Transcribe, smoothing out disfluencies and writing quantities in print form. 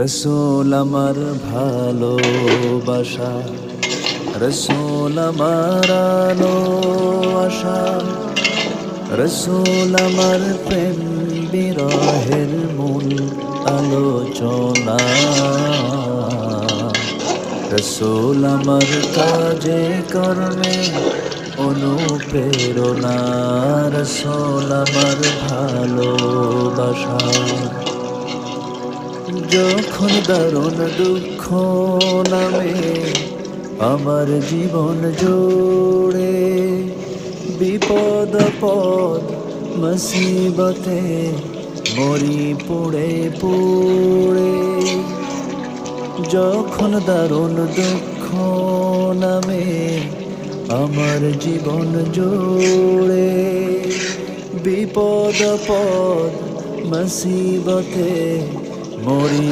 রসূল আমার ভালোবাসা, রসূল আমার আলো আশা, রসূল আমার প্রেম বিরহের মূল আলোচনা। রসূল আমার কাজে কর্মে অনুপ্রেরণা, রসূল আমার ভালোবাসা। যখন দারুণ দুঃখ নামে আমার জীবন জুড়ে, বিপদ পদ মুসিবতে মরি পুড়ে পুড়ে। যখন দারুণ দুঃখ নামে আমার জীবন জুড়ে, বিপদ পদ মুসিবতে মরি